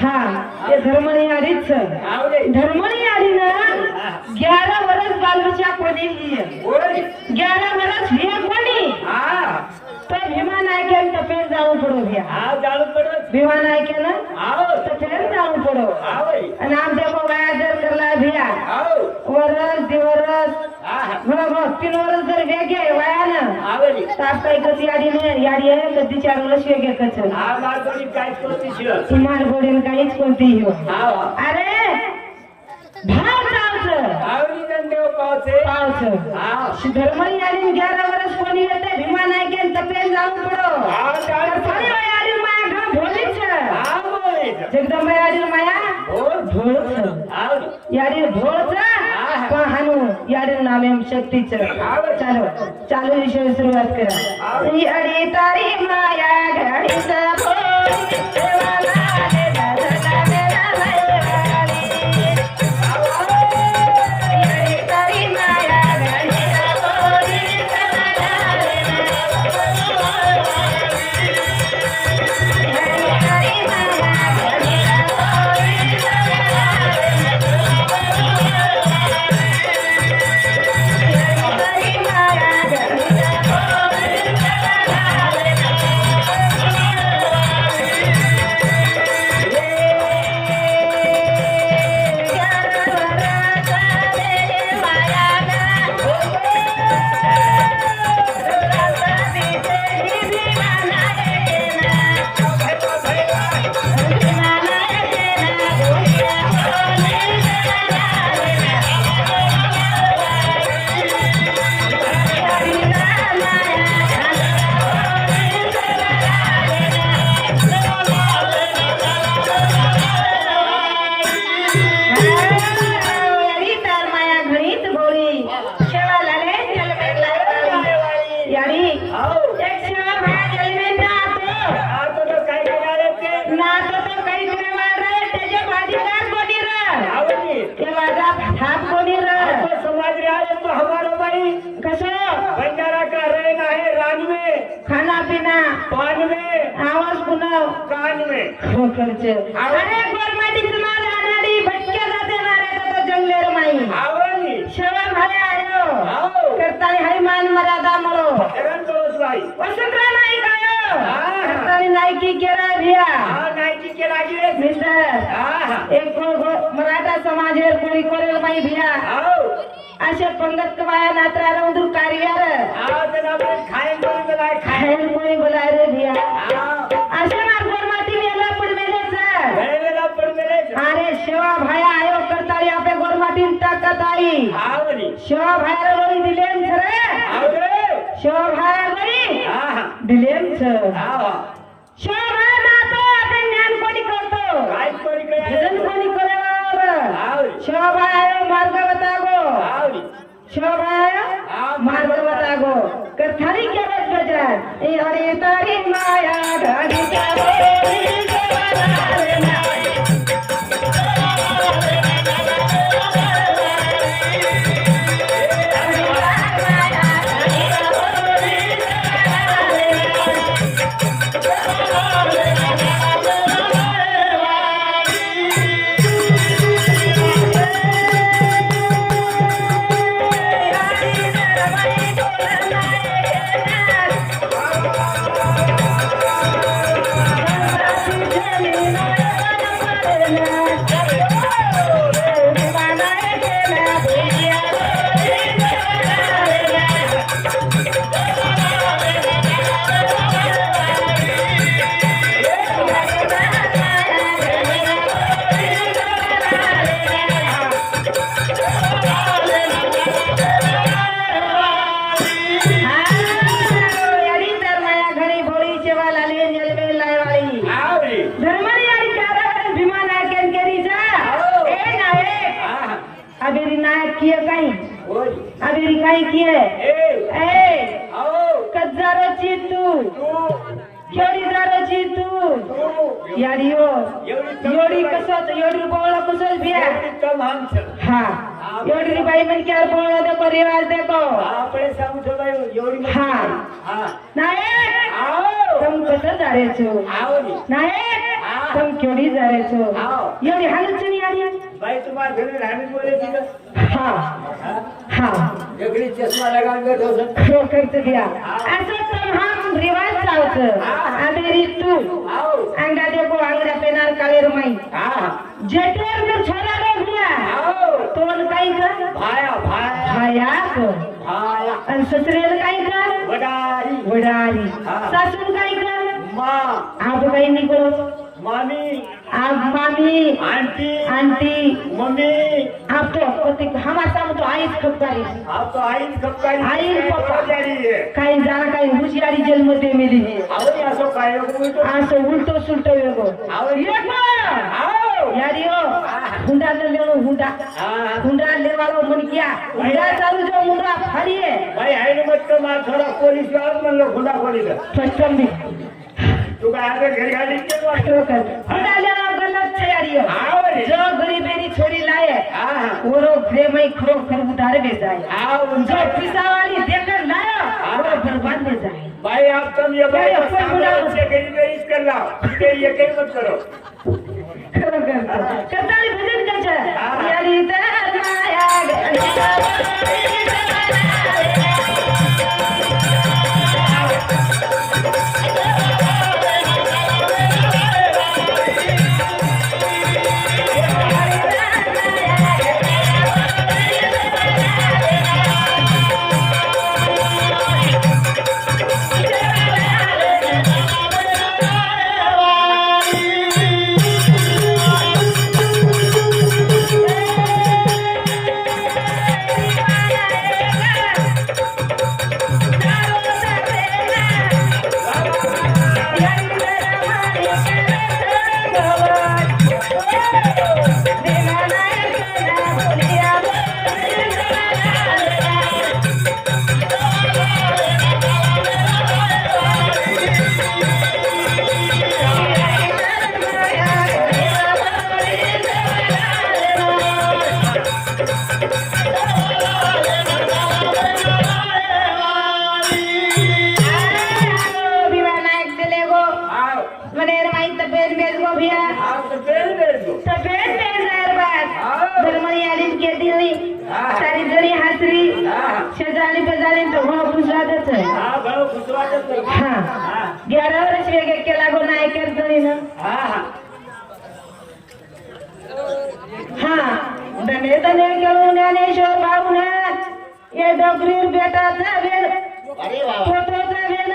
हा ते धर्मणी आधीच धर्मणी आधी ना 11 वर्ष बालबच्चा कोणी 11 वर्ष हे कोणी तो भीमा नायकन तपे जाऊ पडो भीमा नायकन तपे जाऊ पडो आणि आमच्या बाया जर करला भिया वर्ष दिवस बरोबर 3 वर्ष जर वेगे वयानं ताप काय कधी याडी आहे कधी 4 वर्ष वेगे कच तुम्हार गोडीन काहीच कोणती हो अरे भाव पावच धर्मणी आली 11 वर्ष कोणी येते भीमा नायकन तपे जाऊ पडो थोडी वेळ आली माया घा भोलीच जगदंबा आली माया भोळच याडी भोळच हानू याडी नामे शक्तीच चालू विषय सुरुवात करा याडी तारी माया घडीचा खाना पीना पान में आवाज पुन्हा कान में खर्च अरे गोरमाटी तुम्हाला राहणारी भटक्या जाते ना रे तो जंगलेर माई आवली शेवा भाले आयो करताली हाय मान मर्यादा मरो वसुंधरा नाही कायो करताली नायकी केरा भिया नायकी केरा गे मित्र एक मराठा समाजेर कोणी कोरेल माई भिया असे पंगत वाया नात्रा रौदूर कार्यार खायन कोणी बोलाय रे भिया असे मार गोरमाटी मेला पडमेले अरे शिवा भाया आयो करताली आपे गोरमाटी ताकत आई शिवा भाया गोरी दिलेम रे शिवा भाया गोरी दिलेम शिवा भाया नातो आपे ज्ञान कोणी करतो भजन कोणी करेवर शिवा भाया आयो मार्ग बतागो शिवा भाया मार्ग बतागो कथारी केवट बजाय ए अरे तारी माया घडी अबेरी काय किए कज्जारोची तू जोडीदाराची तू याडियो योडी कसं योडी बोळा कुशल भिया तमाम छे हाँ एवढी बाई मन क्या बोलणं देखो रिवाज देखो આપણે સામુ છો ભાઈ એવડી हाँ હા नायक આવો तुम कसं जारे છો આવો ની नायक तुम केवढी जारे છો આવો एवढी हालत चली आली ભાઈ તમારા ઘરે રાણી બોલે છે हाँ हाँ જગડી ચશ્મા લગાવી બેઠો છે ખોખર ગયા असं तुम हम रिवाज चावचं आधी रीत तू આવો अंगा देखो अंगडा पेनार काळे रुमाई હા जेटर जर छोरा रे भुया આવો तोन काही कर ભાયા ભાયા हाया कर ભાયા आणि ससरेल काही कर વડારી वडारी हा. सासून काही कर માં आप काही निकलो મામી आप मामी આંટી आंटी મમ્મી आप तो पति हम असा तो आईच खपकारी આપ તો આઈન ખપકારી આઈન પપ્પા. જારી છે काही जाणं काही हुशियारी जेल मध्ये मेली આવો ની આસો કાયો તો असं उलटो सुलटो वेगो આવો આવો यारी हो हुंडा ले लेलो हुंडा હા हुंडा लेवालो मन किया हुंडा चालू जो मुंडा फाड़िए ભાઈ આઈને મત તો માર થોડા પોલીસ વાળો મને લો ખુદા પોલીસ फस्टम भी તું કા આગળ ઘર ગાડી કે તો तो कर हुंडा लेवा गलत है यारी हो આવો રે जो गरीबेरी छोड़ी लाए હા હા ओरो घरे में खरो कर उधार में जाए આવો जो पिसा वाली देकर लायो वो बर्बाद में जाए ભાઈ આપ તમ ये ભાઈ ભાઈ, अपन बुला लो। से गरीब गरीब कर लाओ ये कहीं मत करो खरो करता कताली भजन कचे यारी तर माया मनेर माई तपेर मेज गो भिया आप तो पेड़ मेरे को तपेर मेज यार बात धर्मणी आली के दिली हाँ। सारी जरी हासरी हाँ। शेजारी बेजारी तो हो पुसादच है हाँ भाऊ खुशवाटच नाही. हां हाँ 11 वर्ष वेगे केला गो नाही करतोय ना हाँ हाँ हां दने दने केलो ज्ञानेश्वर बाबू ना ये डोकरीर बेटा जावेल अरे वाह फोटो जावेल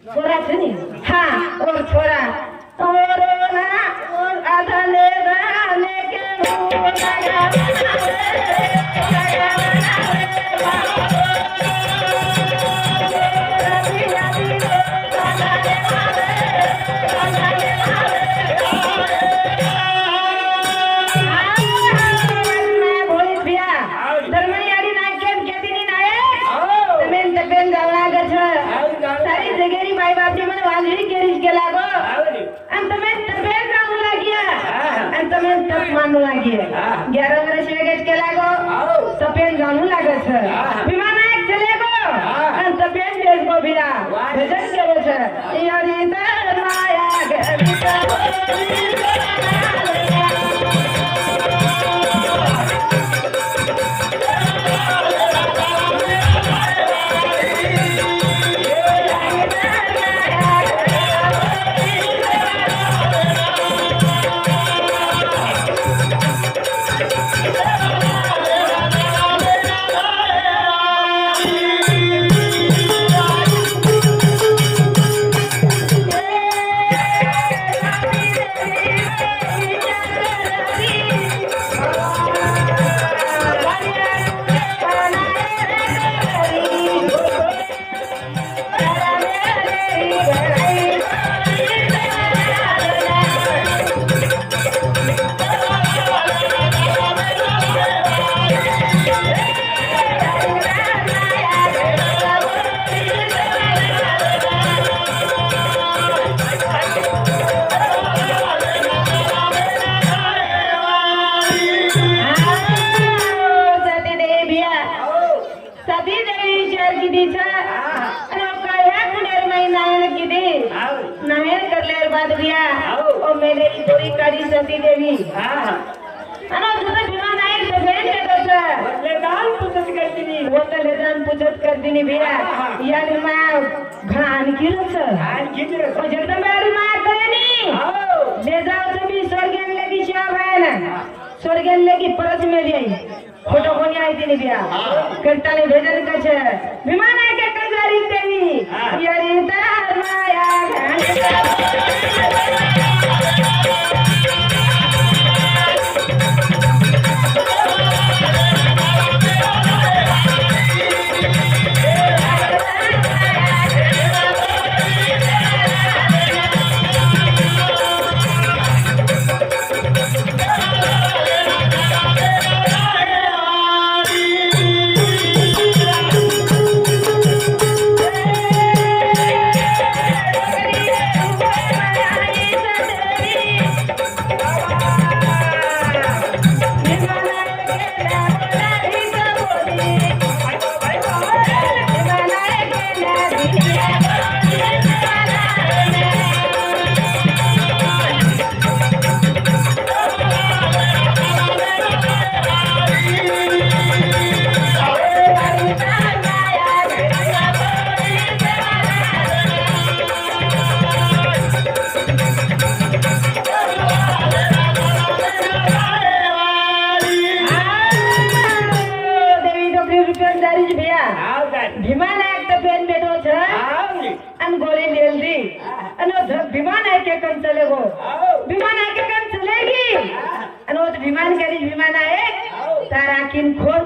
छोरा छ नि हाँ और छोरा और ना और आधा ले गाने के हो लगा सारी जगेरी माई बाप ने મને વાંજળી કેરી કે લાગો આવડી અને તમે તબે કામ લાગ્યા અને તમે તપ માનવા લાગ્યા 11 વર્ષ વેગે કે લાગો તપેન જાણું લાગે છે વિમાન એક ચલે ગો અને તપેન દેશ ગો ભીરા ભજન કરે છે યારી તર માયા ગરીતા मेले थोडी काढी सती देवी हा आणि तुझं भीमा नाईक भेट देतोच म्हटले काल पुस्तक करते मी होतले जाण पूजत करदिनी भिया यानी मा घा आणखी रच आणखी ओ जगदंबारी मा करेनी हो ले जाओ तुम्ही स्वर्गेन लगी शिवा ना स्वर्गेन लगी परत मेली आई फोटो कोणी आहे तिने बिया करताने भेजन कछ विमान आहे के कजारी देवी यारी तर माया विमान आहे तर पेन बेटो छ अन गोली लेल दी अन विमान आहे के कन चले गो विमान आहे के कन चलेगी अन वो विमान करी विमान आहे तारा किन खोल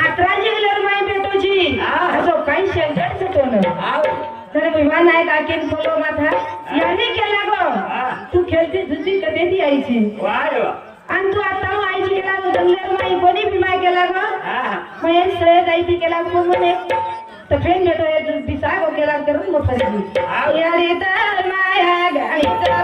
अतराजी लर माय बेटो जी असो काही शेंगड सतो न तर विमान आहे का किन खोलो माथा यानी के लागो तू खेलती जुती कधी दी आईची वाह आणि तू आता आईची केला जंगलर माई कोणी विमा केला गो मग सहज आईची केला कोण म्हणे तर फेन भेटो हे दिसा गो केला करून मग फरकी यारी तर माया गाडीचा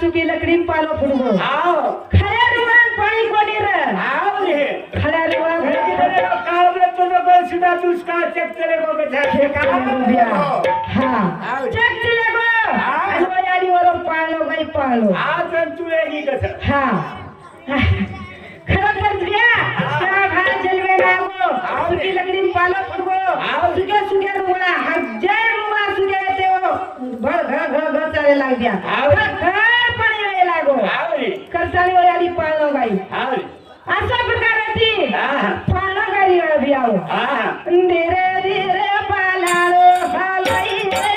सुकी लकड़ी पालो फुटबो खड्या रुवान पाणी कोणी र खड्या रुवान काल में तो कोई सीधा दुष्काळ चेक चले गो के झाके हां चेक चले गो आणि याडी वर पालो गई पालो आज तू येगी कस हां खरं कर दिया त्या भार जलवे नागो सुकी लकड़ी पालो फुटबो सुके सुके रुवा हजार रुवा सुके तेओ भर घर चाले लाग दिया करताली वाली पाळणं गाई अशा प्रकाराची पाळणं गाई अभियाव धीरे धीरे पालाळो हालाई रे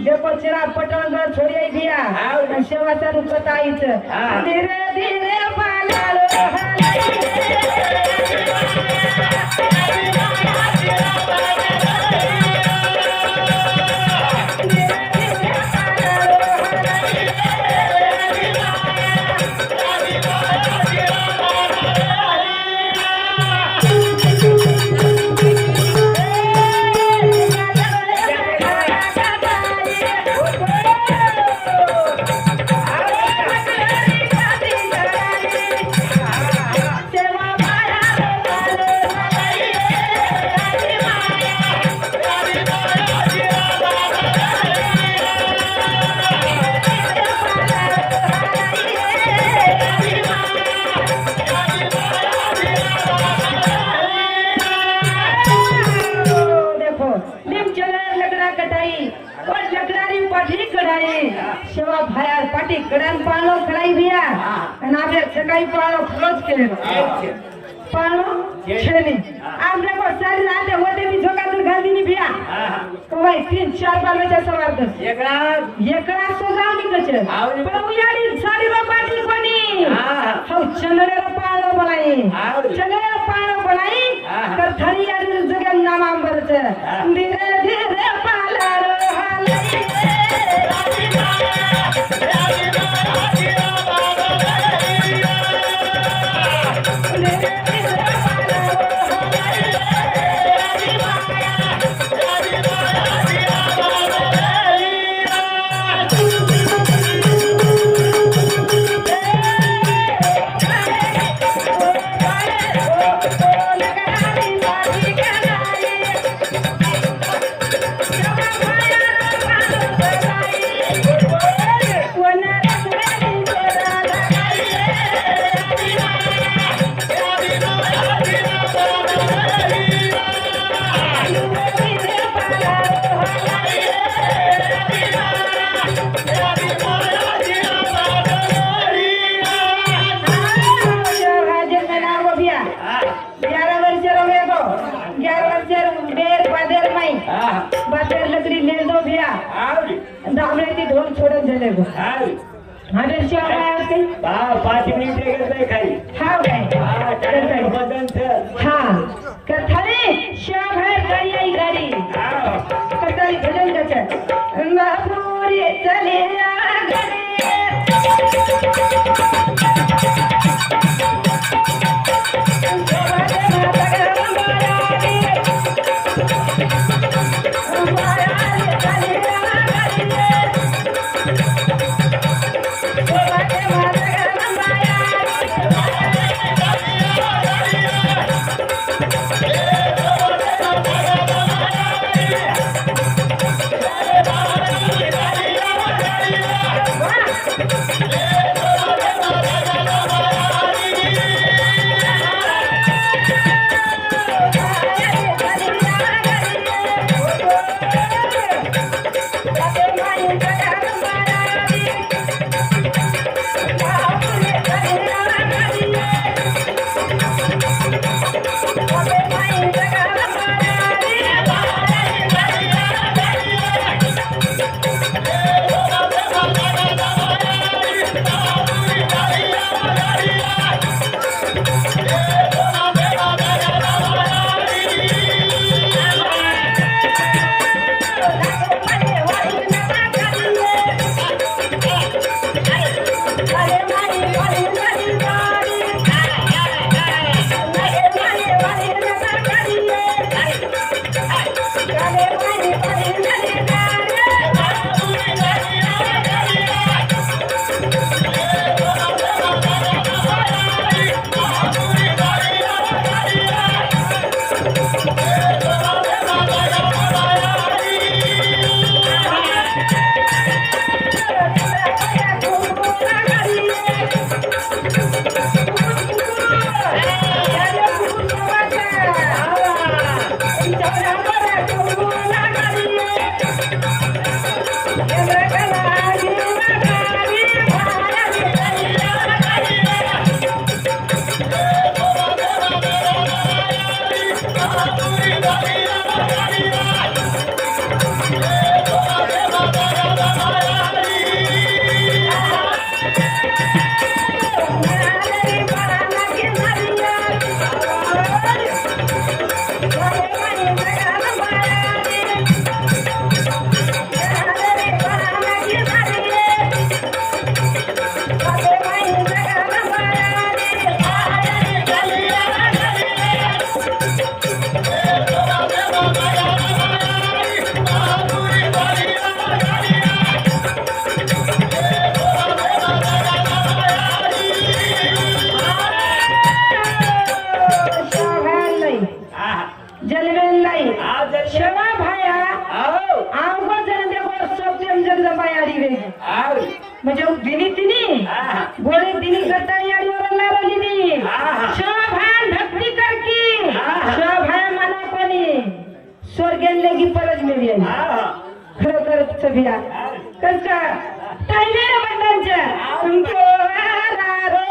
देखो चिरा पटणगढ़ छोड़ी दिया हाँ। सेवा चालू बताईच हाँ। धीरे धीरे पालालो देखो निम चलर लकड़ा कटाई और लकड़ारी पाठी कढ़ाई सेवा भाया पाठी कड़न पालो खड़ाई दिया नाबे छकाई पालो क्लोज के पालो छेनी आप देखो सारी रात होते भी झोका तो गादी नहीं बिया तो भाई 3-4 बार में सवार दस एकरा सोगाव नहीं कचे पण उयाडी सारी रो पाठी कोणी हो चंदरे रो पालो बनाई चंदरे रो पालो बनाई तर थरी याडी जगह नाम अंबर छे धीरे धीरे पाला रो हाले बातेर लकड़ी ले दो भैया दामले की ढोल छोड़न चले गो हमें क्या आया के 5 मिनिट के खाई हाँ गए बदन से हाँ कथारी श्याम है गाड़ी गाड़ी कथारी भजन कचे महबूरी चले आ गए Yeah. बोले दिनी करता याडीवर लावली नी हा. शोभान भक्ती कर की हा. शोभाय मना कोणी स्वर्गेन लेगी परज मिळेल खरोखर सभिया कसं टाइमे बंदांच्या तुमको रारो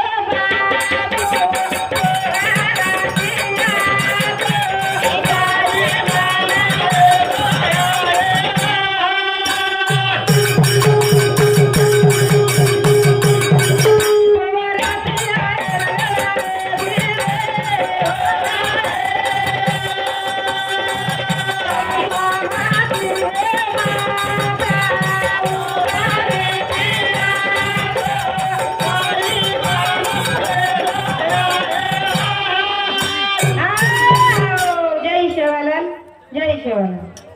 जय शिवालाल जय शिवालाल